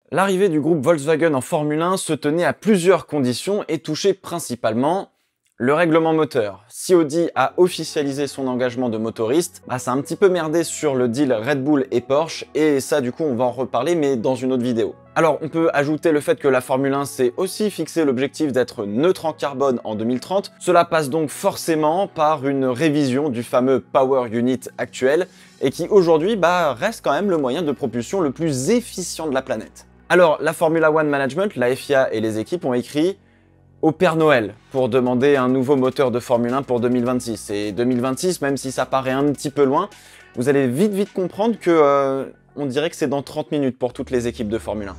L'arrivée du groupe Volkswagen en Formule 1 se tenait à plusieurs conditions et touchait principalement le règlement moteur. Si Audi a officialisé son engagement de motoriste, ça a un petit peu merdé sur le deal Red Bull et Porsche, et ça du coup on va en reparler mais dans une autre vidéo. Alors on peut ajouter le fait que la Formule 1 s'est aussi fixé l'objectif d'être neutre en carbone en 2030. Cela passe donc forcément par une révision du fameux Power Unit actuel, et qui aujourd'hui reste quand même le moyen de propulsion le plus efficient de la planète. Alors la Formula One Management, la FIA et les équipes ont écrit au Père Noël pour demander un nouveau moteur de Formule 1 pour 2026. Et 2026, même si ça paraît un petit peu loin, vous allez vite comprendre que on dirait que c'est dans 30 minutes pour toutes les équipes de Formule 1.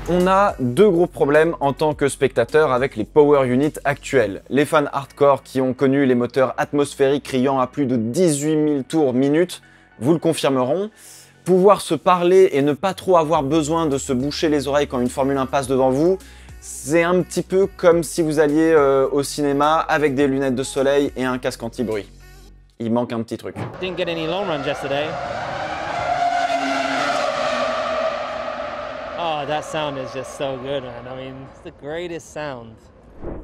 On a deux gros problèmes en tant que spectateur avec les Power Units actuels. Les fans hardcore qui ont connu les moteurs atmosphériques criant à plus de 18 000 tours minute vous le confirmeront. Pouvoir se parler et ne pas trop avoir besoin de se boucher les oreilles quand une Formule 1 passe devant vous, c'est un petit peu comme si vous alliez au cinéma avec des lunettes de soleil et un casque anti-bruit. Il manque un petit truc. Didn't get any long runs yesterday. Oh, that sound is just so good, man. I mean, it's the greatest sound.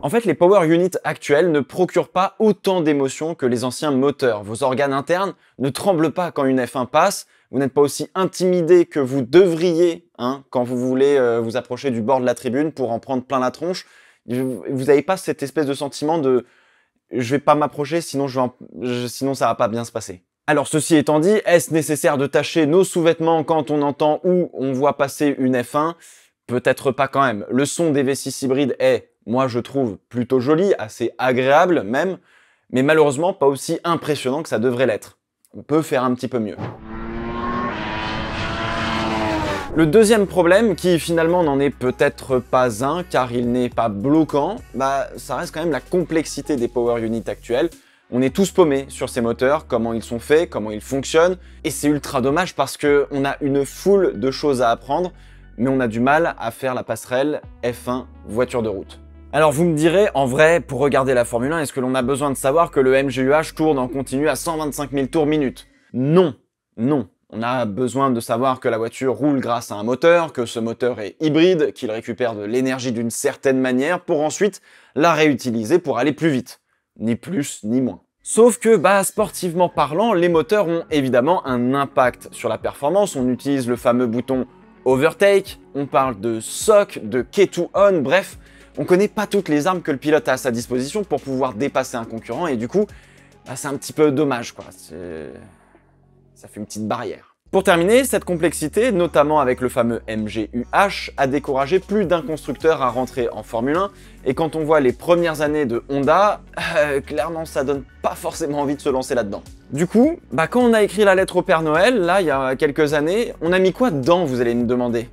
En fait, les Power Units actuels ne procurent pas autant d'émotions que les anciens moteurs. Vos organes internes ne tremblent pas quand une F1 passe, vous n'êtes pas aussi intimidé que vous devriez quand vous voulez vous approcher du bord de la tribune pour en prendre plein la tronche. Vous n'avez pas cette espèce de sentiment de « je vais pas m'approcher, sinon ça va pas bien se passer ». Alors ceci étant dit, est-ce nécessaire de tacher nos sous-vêtements quand on entend ou on voit passer une F1? Peut-être pas quand même. Le son des V6 hybrides est, moi je trouve, plutôt joli, assez agréable même, mais malheureusement pas aussi impressionnant que ça devrait l'être. On peut faire un petit peu mieux. Le deuxième problème, qui finalement n'en est peut-être pas un, car il n'est pas bloquant, ça reste quand même la complexité des Power Units actuels. On est tous paumés sur ces moteurs, comment ils sont faits, comment ils fonctionnent, et c'est ultra dommage parce qu'on a une foule de choses à apprendre, mais on a du mal à faire la passerelle F1 voiture de route. Alors vous me direz, en vrai, pour regarder la Formule 1, est-ce que l'on a besoin de savoir que le MGUH tourne en continu à 125 000 tours minute? Non, non. On a besoin de savoir que la voiture roule grâce à un moteur, que ce moteur est hybride, qu'il récupère de l'énergie d'une certaine manière pour ensuite la réutiliser pour aller plus vite. Ni plus, ni moins. Sauf que, sportivement parlant, les moteurs ont évidemment un impact sur la performance. On utilise le fameux bouton Overtake, on parle de SOC, de K2On, bref, on connaît pas toutes les armes que le pilote a à sa disposition pour pouvoir dépasser un concurrent et du coup, c'est un petit peu dommage, quoi. Ça fait une petite barrière. Pour terminer, cette complexité, notamment avec le fameux MGUH, a découragé plus d'un constructeur à rentrer en Formule 1, et quand on voit les premières années de Honda, clairement ça donne pas forcément envie de se lancer là-dedans. Du coup, quand on a écrit la lettre au Père Noël, là, il y a quelques années, on a mis quoi dedans, vous allez me demander?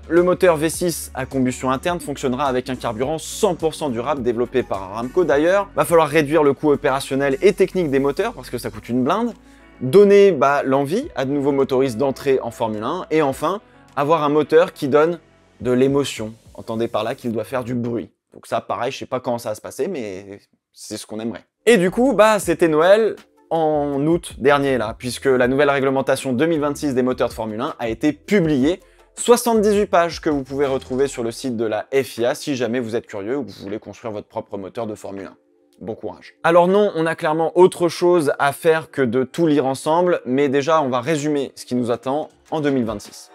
Le moteur V6 à combustion interne fonctionnera avec un carburant 100% durable développé par Aramco d'ailleurs. Va falloir réduire le coût opérationnel et technique des moteurs parce que ça coûte une blinde. Donner l'envie à de nouveaux motoristes d'entrer en Formule 1 et enfin avoir un moteur qui donne de l'émotion. Entendez par là qu'il doit faire du bruit. Donc ça pareil, je sais pas comment ça va se passer mais c'est ce qu'on aimerait. Et du coup c'était Noël en août dernier là, puisque la nouvelle réglementation 2026 des moteurs de Formule 1 a été publiée. 78 pages que vous pouvez retrouver sur le site de la FIA si jamais vous êtes curieux ou que vous voulez construire votre propre moteur de Formule 1. Bon courage. Alors non, on a clairement autre chose à faire que de tout lire ensemble, mais déjà on va résumer ce qui nous attend en 2026.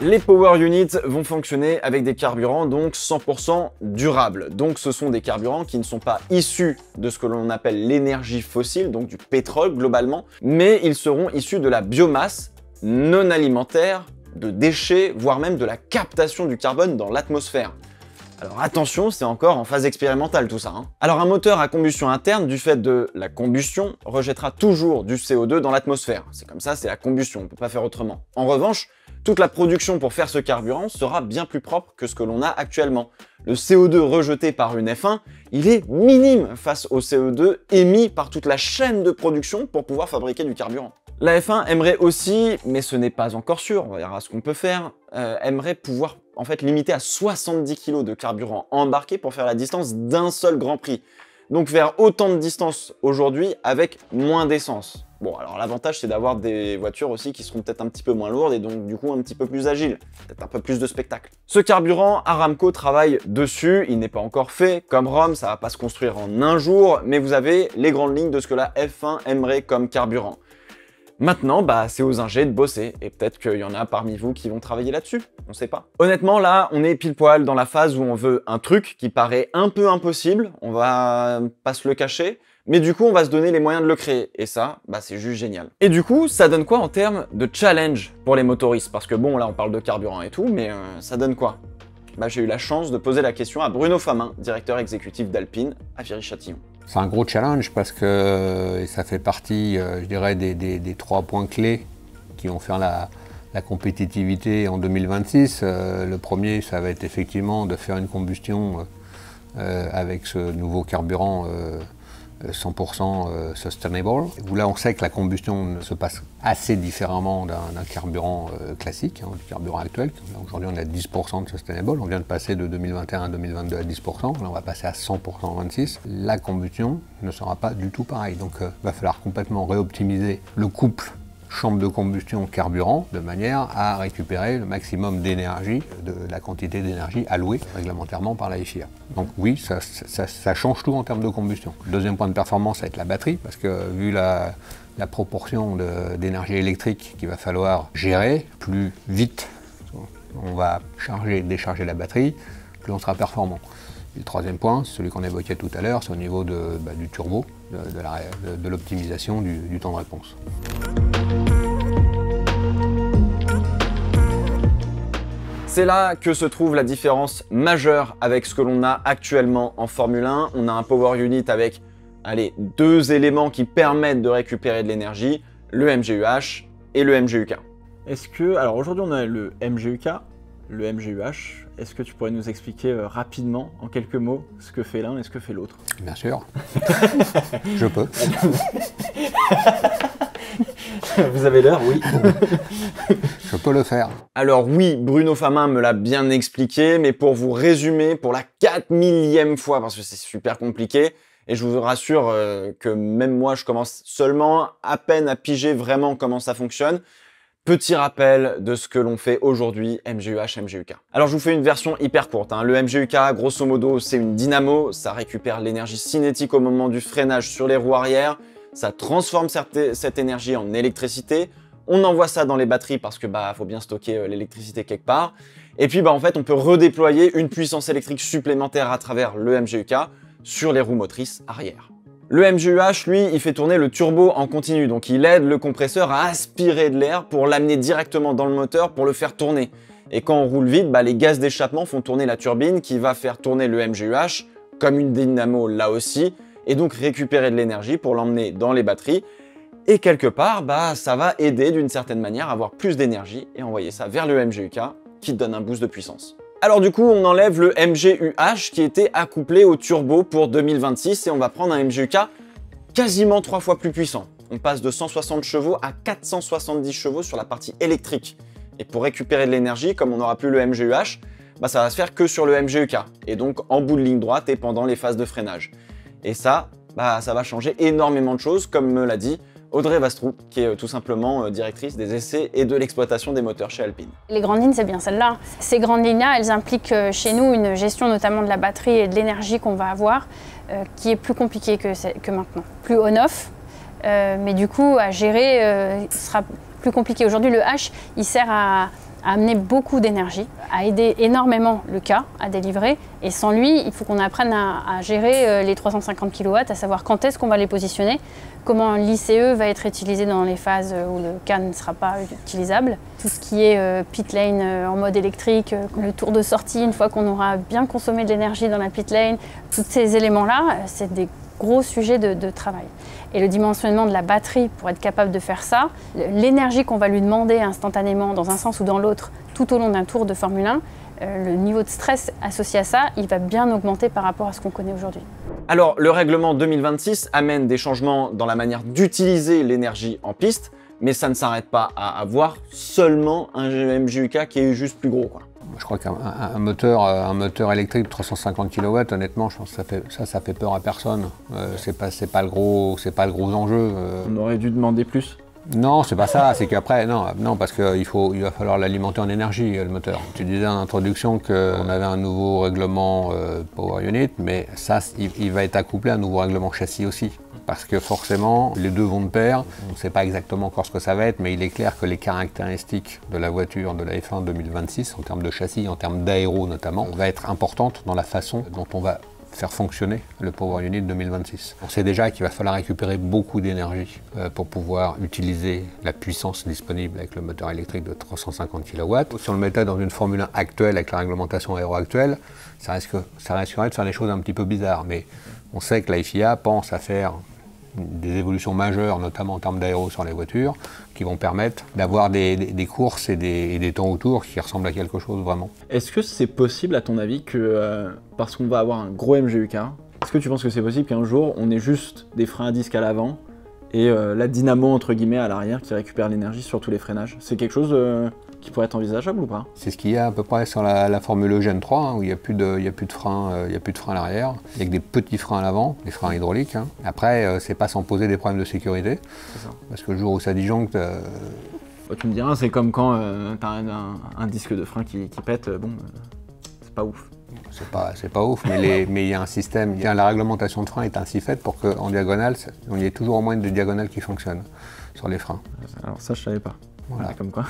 Les Power Units vont fonctionner avec des carburants donc 100% durables. Donc ce sont des carburants qui ne sont pas issus de ce que l'on appelle l'énergie fossile, donc du pétrole globalement, mais ils seront issus de la biomasse non alimentaire, de déchets, voire même de la captation du carbone dans l'atmosphère. Alors attention, c'est encore en phase expérimentale tout ça. Alors un moteur à combustion interne, du fait de la combustion, rejettera toujours du CO2 dans l'atmosphère. C'est comme ça, c'est la combustion, on ne peut pas faire autrement. En revanche, toute la production pour faire ce carburant sera bien plus propre que ce que l'on a actuellement. Le CO2 rejeté par une F1, il est minime face au CO2 émis par toute la chaîne de production pour pouvoir fabriquer du carburant. La F1 aimerait aussi, mais ce n'est pas encore sûr, on verra ce qu'on peut faire, aimerait pouvoir en fait limiter à 70 kg de carburant embarqué pour faire la distance d'un seul Grand Prix. Donc faire autant de distance aujourd'hui avec moins d'essence. Bon, alors l'avantage c'est d'avoir des voitures aussi qui seront peut-être un petit peu moins lourdes et donc du coup un petit peu plus agiles, peut-être un peu plus de spectacle. Ce carburant, Aramco travaille dessus, il n'est pas encore fait, comme Rome, ça va pas se construire en un jour, mais vous avez les grandes lignes de ce que la F1 aimerait comme carburant. Maintenant, c'est aux ingés de bosser, et peut-être qu'il y en a parmi vous qui vont travailler là-dessus, on sait pas. Honnêtement, là, on est pile poil dans la phase où on veut un truc qui paraît un peu impossible, on va pas se le cacher, mais du coup, on va se donner les moyens de le créer, et ça, c'est juste génial. Et du coup, ça donne quoi en termes de challenge pour les motoristes? Parce que bon, là, on parle de carburant et tout, mais ça donne quoi? J'ai eu la chance de poser la question à Bruno Famin, directeur exécutif d'Alpine à Viry-Châtillon. C'est un gros challenge parce que ça fait partie, je dirais, des 3 points clés qui vont faire la compétitivité en 2026. Le premier, ça va être effectivement de faire une combustion avec ce nouveau carburant 100% sustainable. Où là, on sait que la combustion se passe assez différemment d'un carburant classique, du carburant actuel. Aujourd'hui, on est à 10% de sustainable. On vient de passer de 2021 à 2022 à 10%. Là, on va passer à 100% en 2026. La combustion ne sera pas du tout pareil. Donc, il va falloir complètement réoptimiser le couple chambre de combustion carburant de manière à récupérer le maximum d'énergie, de la quantité d'énergie allouée réglementairement par la FIA. Donc oui, ça change tout en termes de combustion. Le deuxième point de performance, ça va être la batterie, parce que vu la proportion d'énergie électrique qu'il va falloir gérer, plus vite on va charger et décharger la batterie, plus on sera performant. Et le troisième point, celui qu'on évoquait tout à l'heure, c'est au niveau du turbo, de l'optimisation du temps de réponse. C'est là que se trouve la différence majeure avec ce que l'on a actuellement en Formule 1. On a un power unit avec, deux éléments qui permettent de récupérer de l'énergie, le MGUH et le MGUK. Alors aujourd'hui on a le MGUK, le MGUH. Est-ce que tu pourrais nous expliquer rapidement, en quelques mots, ce que fait l'un et ce que fait l'autre? Bien sûr. Je peux. Vous avez l'heure, oui. Je peux le faire. Alors oui, Bruno Famin me l'a bien expliqué, mais pour vous résumer pour la 4000e fois, parce que c'est super compliqué, et je vous rassure que même moi, je commence seulement à peine à piger vraiment comment ça fonctionne. Petit rappel de ce que l'on fait aujourd'hui, MGUH, MGUK. Alors je vous fais une version hyper courte. Le MGUK, grosso modo, c'est une dynamo, ça récupère l'énergie cinétique au moment du freinage sur les roues arrière, ça transforme cette énergie en électricité, on envoie ça dans les batteries parce que faut bien stocker l'électricité quelque part, et puis en fait on peut redéployer une puissance électrique supplémentaire à travers le MGUK sur les roues motrices arrière. Le MGUH, lui, il fait tourner le turbo en continu, donc il aide le compresseur à aspirer de l'air pour l'amener directement dans le moteur pour le faire tourner. Et quand on roule vite, les gaz d'échappement font tourner la turbine qui va faire tourner le MGUH comme une dynamo là aussi, et donc récupérer de l'énergie pour l'emmener dans les batteries. Et quelque part, ça va aider d'une certaine manière à avoir plus d'énergie et envoyer ça vers le MGUK qui donne un boost de puissance. Alors du coup, on enlève le MGUH qui était accouplé au turbo pour 2026 et on va prendre un MGUK quasiment 3 fois plus puissant. On passe de 160 chevaux à 470 chevaux sur la partie électrique. Et pour récupérer de l'énergie, comme on n'aura plus le MGUH, ça va se faire que sur le MGUK, et donc en bout de ligne droite et pendant les phases de freinage. Et ça, ça va changer énormément de choses, comme me l'a dit Audrey Vastrou, qui est tout simplement directrice des essais et de l'exploitation des moteurs chez Alpine. Les grandes lignes, c'est bien celle-là. Ces grandes lignes-là, elles impliquent chez nous une gestion notamment de la batterie et de l'énergie qu'on va avoir, qui est plus compliquée que maintenant. Plus on-off, mais du coup, à gérer, ce sera plus compliqué. Aujourd'hui, le H, il sert à amener beaucoup d'énergie, à aider énormément le K à délivrer. Et sans lui, il faut qu'on apprenne à gérer les 350 kW, à savoir quand est-ce qu'on va les positionner, comment l'ICE va être utilisé dans les phases où le K ne sera pas utilisable. Tout ce qui est pit lane en mode électrique, le tour de sortie, une fois qu'on aura bien consommé de l'énergie dans la pit lane, tous ces éléments-là, c'est des gros sujets de travail. Et le dimensionnement de la batterie pour être capable de faire ça, l'énergie qu'on va lui demander instantanément dans un sens ou dans l'autre tout au long d'un tour de Formule 1, le niveau de stress associé à ça, il va bien augmenter par rapport à ce qu'on connaît aujourd'hui. Alors, le règlement 2026 amène des changements dans la manière d'utiliser l'énergie en piste, mais ça ne s'arrête pas à avoir seulement un MGUK qui est juste plus gros, quoi. Je crois qu'un moteur électrique de 350 kW, honnêtement, je pense que ça fait peur à personne. C'est pas le gros enjeu. On aurait dû demander plus. Non, c'est pas ça, c'est qu'après, non, parce qu'il va falloir l'alimenter en énergie, le moteur. Tu disais en introduction qu'on avait un nouveau règlement Power Unit, mais ça, il va être accouplé à un nouveau règlement châssis aussi. Parce que forcément, les deux vont de pair. On ne sait pas exactement encore ce que ça va être, mais il est clair que les caractéristiques de la voiture de la F1 2026, en termes de châssis, en termes d'aéro notamment, va être importante dans la façon dont on va faire fonctionner le Power Unit 2026. On sait déjà qu'il va falloir récupérer beaucoup d'énergie pour pouvoir utiliser la puissance disponible avec le moteur électrique de 350 kW. Si on le mettait dans une Formule 1 actuelle avec la réglementation aéro actuelle, ça risquerait de faire des choses un petit peu bizarres. Mais on sait que la FIA pense à faire des évolutions majeures, notamment en termes d'aéro sur les voitures, qui vont permettre d'avoir des courses et des temps autour qui ressemblent à quelque chose vraiment. Est-ce que c'est possible, à ton avis, que parce qu'on va avoir un gros MGUK, est-ce que tu penses que c'est possible qu'un jour on ait juste des freins à disque à l'avant et la dynamo entre guillemets à l'arrière qui récupère l'énergie sur tous les freinages? C'est quelque chose qui pourrait être envisageable ou pas? C'est ce qu'il y a à peu près sur la Formule E Gen 3, hein, où il n'y a plus de frein à l'arrière. Il n'y a que des petits freins à l'avant, des freins hydrauliques. Hein. Après, c'est pas sans poser des problèmes de sécurité. C'est ça. Parce que le jour où ça disjoncte... Tu me diras, c'est comme quand tu as un disque de frein qui pète, c'est pas ouf. C'est pas ouf, mais il y a un système, la réglementation de frein est ainsi faite pour qu'en diagonale, il y ait toujours au moins une diagonale qui fonctionne sur les freins. Alors ça, je savais pas. Voilà. Comme quoi,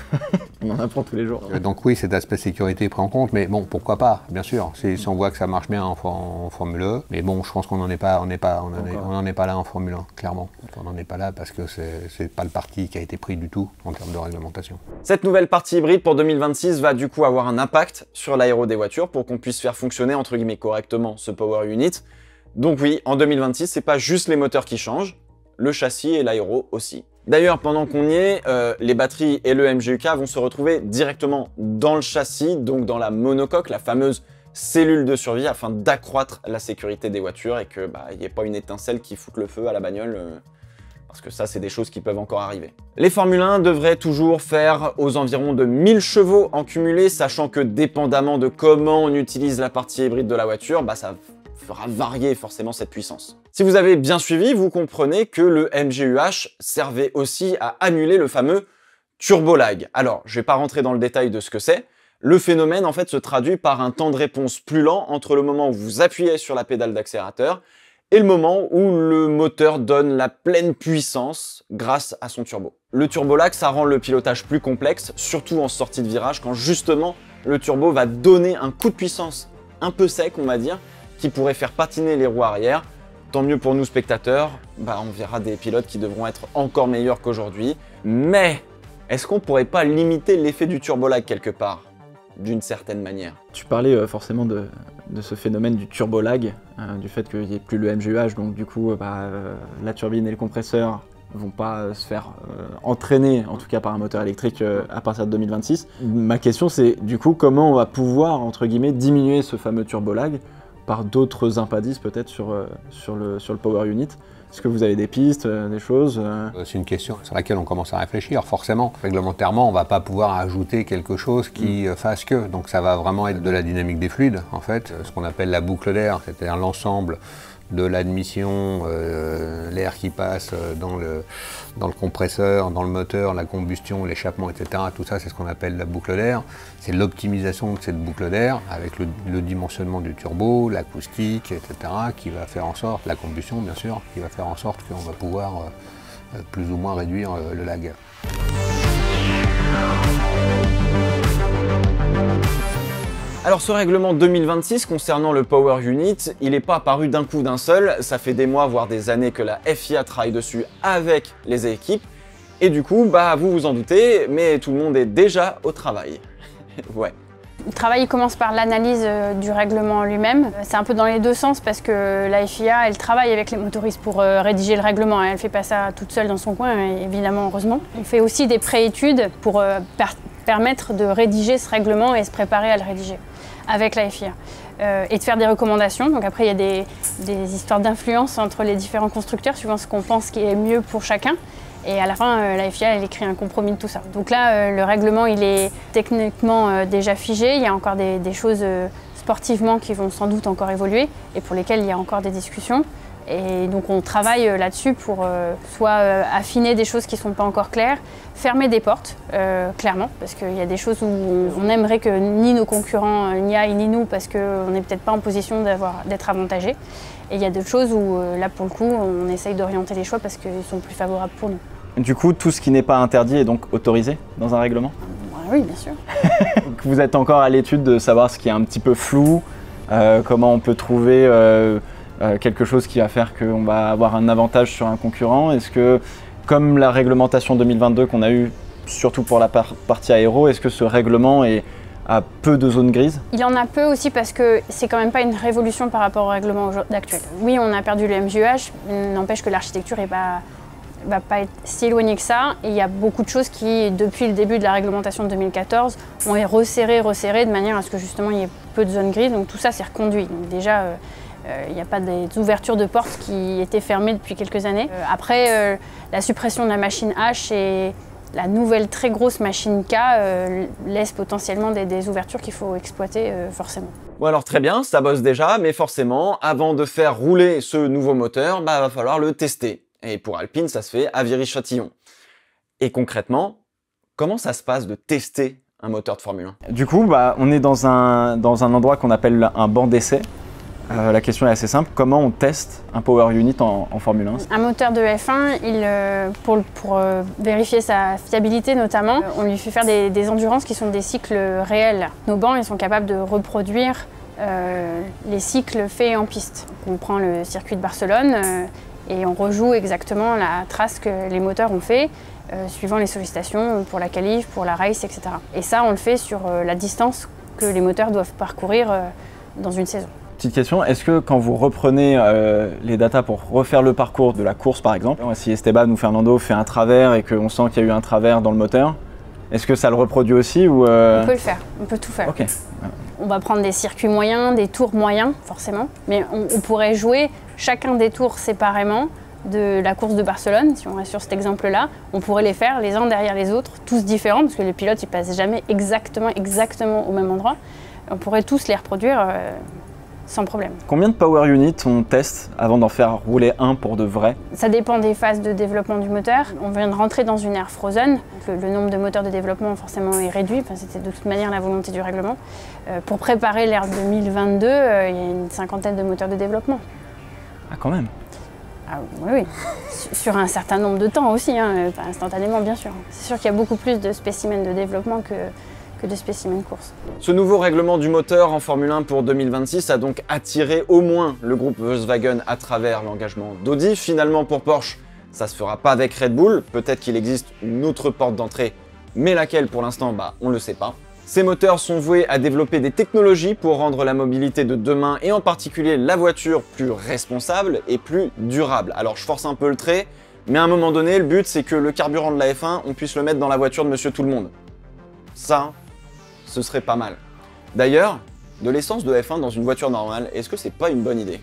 on en apprend tous les jours. Donc oui, cet aspect sécurité est pris en compte, mais bon, pourquoi pas, bien sûr, si on voit que ça marche bien en Formule E, mais bon, je pense qu'on n'en est pas là en Formule 1, clairement. On n'en est pas là parce que c'est pas le parti qui a été pris du tout en termes de réglementation. Cette nouvelle partie hybride pour 2026 va du coup avoir un impact sur l'aéro des voitures pour qu'on puisse faire fonctionner entre guillemets correctement ce Power Unit. Donc oui, en 2026, c'est pas juste les moteurs qui changent, le châssis et l'aéro aussi. D'ailleurs, pendant qu'on y est, les batteries et le MGUK vont se retrouver directement dans le châssis, donc dans la monocoque, la fameuse cellule de survie, afin d'accroître la sécurité des voitures et qu'il n'y ait pas une étincelle qui foute le feu à la bagnole, parce que ça, c'est des choses qui peuvent encore arriver. Les Formule 1 devraient toujours faire aux environs de 1000 chevaux en cumulé, sachant que dépendamment de comment on utilise la partie hybride de la voiture, ça fera varier forcément cette puissance. Si vous avez bien suivi, vous comprenez que le MGUH servait aussi à annuler le fameux turbo-lag. Alors, je vais pas rentrer dans le détail de ce que c'est. Le phénomène, en fait, se traduit par un temps de réponse plus lent entre le moment où vous appuyez sur la pédale d'accélérateur et le moment où le moteur donne la pleine puissance grâce à son turbo. Le turbo-lag, ça rend le pilotage plus complexe, surtout en sortie de virage, quand justement le turbo va donner un coup de puissance un peu sec, on va dire, qui pourrait faire patiner les roues arrière. Tant mieux pour nous spectateurs, on verra des pilotes qui devront être encore meilleurs qu'aujourd'hui. Mais est-ce qu'on pourrait pas limiter l'effet du turbo-lag quelque part, d'une certaine manière? Tu parlais forcément de ce phénomène du turbo-lag, du fait qu'il n'y ait plus le MGUH, donc du coup la turbine et le compresseur vont pas se faire entraîner, en tout cas par un moteur électrique à partir de 2026. Ma question c'est du coup comment on va pouvoir, entre guillemets, diminuer ce fameux turbo-lag par d'autres impadices peut-être sur le Power Unit. Est-ce que vous avez des pistes, des choses C'est une question sur laquelle on commence à réfléchir. Forcément, réglementairement, on ne va pas pouvoir ajouter quelque chose qui fasse que. Donc ça va vraiment être de la dynamique des fluides, en fait, ce qu'on appelle la boucle d'air, c'est-à-dire l'ensemble de l'admission, l'air qui passe dans le compresseur, dans le moteur, la combustion, l'échappement, etc. Tout ça, c'est ce qu'on appelle la boucle d'air. C'est l'optimisation de cette boucle d'air avec le dimensionnement du turbo, l'acoustique, etc. qui va faire en sorte, la combustion bien sûr, qui va faire en sorte qu'on va pouvoir plus ou moins réduire le lag. Alors ce règlement 2026 concernant le Power Unit, il n'est pas apparu d'un coup d'un seul, ça fait des mois voire des années que la FIA travaille dessus avec les équipes, et du coup, vous vous en doutez, mais tout le monde est déjà au travail. Ouais. Le travail commence par l'analyse du règlement lui-même. C'est un peu dans les deux sens parce que la FIA, elle travaille avec les motoristes pour rédiger le règlement. Elle ne fait pas ça toute seule dans son coin, évidemment, heureusement. On fait aussi des pré-études pour permettre de rédiger ce règlement et se préparer à le rédiger avec la FIA. Et de faire des recommandations. Donc après, il y a des histoires d'influence entre les différents constructeurs suivant ce qu'on pense qui est mieux pour chacun. Et à la fin, la FIA, elle écrit un compromis de tout ça. Donc là, le règlement, il est techniquement déjà figé. Il y a encore des choses sportivement qui vont sans doute encore évoluer et pour lesquelles il y a encore des discussions. Et donc on travaille là-dessus pour soit affiner des choses qui ne sont pas encore claires, fermer des portes, clairement, parce qu'il y a des choses où on aimerait que ni nos concurrents n'y aillent, ni nous, parce qu'on n'est peut-être pas en position d'être avantagés. Et il y a d'autres choses où, là, pour le coup, on essaye d'orienter les choix parce qu'ils sont plus favorables pour nous. Du coup, tout ce qui n'est pas interdit est donc autorisé dans un règlement? Oui, bien sûr. Vous êtes encore à l'étude de savoir ce qui est un petit peu flou, comment on peut trouver quelque chose qui va faire qu'on va avoir un avantage sur un concurrent. Est-ce que, comme la réglementation 2022 qu'on a eue, surtout pour la partie aéro, est-ce que ce règlement a peu de zones grises? Il en a peu aussi parce que c'est quand même pas une révolution par rapport au règlement actuel. Oui, on a perdu le MJUH, n'empêche que l'architecture va pas être si éloignée que ça. Et il y a beaucoup de choses qui, depuis le début de la réglementation de 2014, ont été resserrées de manière à ce que justement il y ait peu de zones grises. Donc tout ça s'est reconduit. Donc déjà, il n'y a pas des ouvertures de portes qui étaient fermées depuis quelques années. Après, la suppression de la machine H et la nouvelle très grosse machine K laisse potentiellement des ouvertures qu'il faut exploiter forcément. Bon alors très bien, ça bosse déjà, mais forcément, avant de faire rouler ce nouveau moteur, va falloir le tester. Et pour Alpine, ça se fait à Viry-Châtillon. Et concrètement, comment ça se passe de tester un moteur de Formule 1? Du coup, on est dans un endroit qu'on appelle un banc d'essai. La question est assez simple, comment on teste un Power Unit en Formule 1? Un moteur de F1, pour vérifier sa fiabilité notamment, on lui fait faire des endurances qui sont des cycles réels. Nos bancs, ils sont capables de reproduire les cycles faits en piste. On prend le circuit de Barcelone et on rejoue exactement la trace que les moteurs ont fait, suivant les sollicitations pour la qualif, pour la race, etc. Et ça, on le fait sur la distance que les moteurs doivent parcourir dans une saison. Petite question, est-ce que quand vous reprenez les datas pour refaire le parcours de la course par exemple, si Esteban ou Fernando fait un travers et qu'on sent qu'il y a eu un travers dans le moteur, est-ce que ça le reproduit aussi ou On peut le faire, on peut tout faire. Ok. On va prendre des circuits moyens, des tours moyens forcément, mais on pourrait jouer chacun des tours séparément de la course de Barcelone, si on reste sur cet exemple-là. On pourrait les faire les uns derrière les autres, tous différents, parce que les pilotes ils passent jamais exactement au même endroit. On pourrait tous les reproduire sans problème. Combien de Power Units on teste avant d'en faire rouler un pour de vrai? Ça dépend des phases de développement du moteur. On vient de rentrer dans une ère frozen. Le nombre de moteurs de développement forcément est réduit. Enfin, c'était de toute manière la volonté du règlement. Pour préparer l'ère 2022, il y a une cinquantaine de moteurs de développement. Ah quand même. Ah, oui. Sur un certain nombre de temps aussi, hein, pas instantanément bien sûr. C'est sûr qu'il y a beaucoup plus de spécimens de développement que de spécimens de course. Ce nouveau règlement du moteur en Formule 1 pour 2026 a donc attiré au moins le groupe Volkswagen à travers l'engagement d'Audi. Finalement pour Porsche, ça se fera pas avec Red Bull, peut-être qu'il existe une autre porte d'entrée, mais laquelle pour l'instant, on le sait pas. Ces moteurs sont voués à développer des technologies pour rendre la mobilité de demain et en particulier la voiture plus responsable et plus durable. Alors je force un peu le trait, mais à un moment donné, le but c'est que le carburant de la F1, on puisse le mettre dans la voiture de Monsieur Tout-le-Monde. Ça, ce serait pas mal. D'ailleurs, de l'essence de F1 dans une voiture normale, est-ce que c'est pas une bonne idée?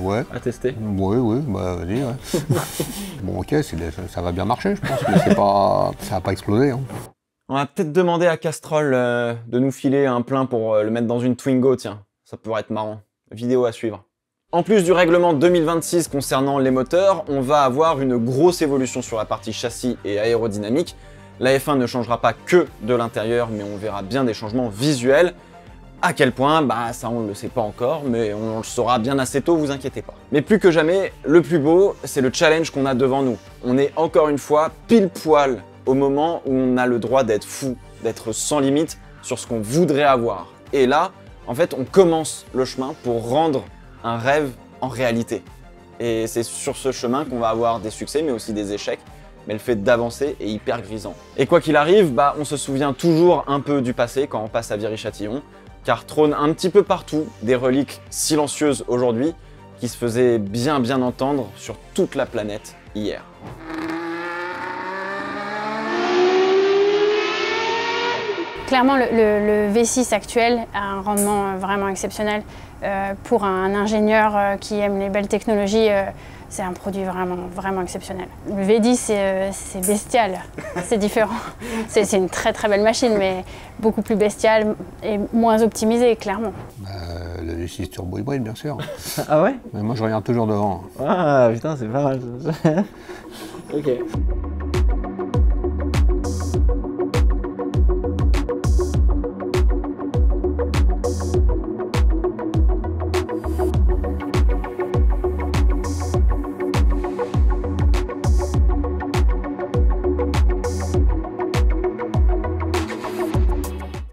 Ouais. À tester? Oui, vas-y. Ouais. Bon, ok, ça va bien marcher, je pense, mais ça va pas exploser. Hein. On va peut-être demander à Castrol de nous filer un plein pour le mettre dans une Twingo, tiens. Ça pourrait être marrant. Vidéo à suivre. En plus du règlement 2026 concernant les moteurs, on va avoir une grosse évolution sur la partie châssis et aérodynamique. La F1 ne changera pas que de l'intérieur, mais on verra bien des changements visuels. À quel point, ça on ne le sait pas encore, mais on le saura bien assez tôt, vous inquiétez pas. Mais plus que jamais, le plus beau, c'est le challenge qu'on a devant nous. On est encore une fois pile poil au moment où on a le droit d'être fou, d'être sans limite sur ce qu'on voudrait avoir. Et là, en fait, on commence le chemin pour rendre un rêve en réalité. Et c'est sur ce chemin qu'on va avoir des succès, mais aussi des échecs. Mais le fait d'avancer est hyper grisant. Et quoi qu'il arrive, on se souvient toujours un peu du passé quand on passe à Viry-Châtillon, car trônent un petit peu partout des reliques silencieuses aujourd'hui qui se faisaient bien entendre sur toute la planète hier. Clairement, le V6 actuel a un rendement vraiment exceptionnel. Pour un ingénieur qui aime les belles technologies, c'est un produit vraiment exceptionnel. Le V10, c'est bestial, c'est différent. C'est une très belle machine, mais beaucoup plus bestiale et moins optimisée, clairement. Le V6 turbo hybride, bien sûr. Ah ouais? Mais moi, je regarde toujours devant. Ah putain, c'est pas mal. Ok.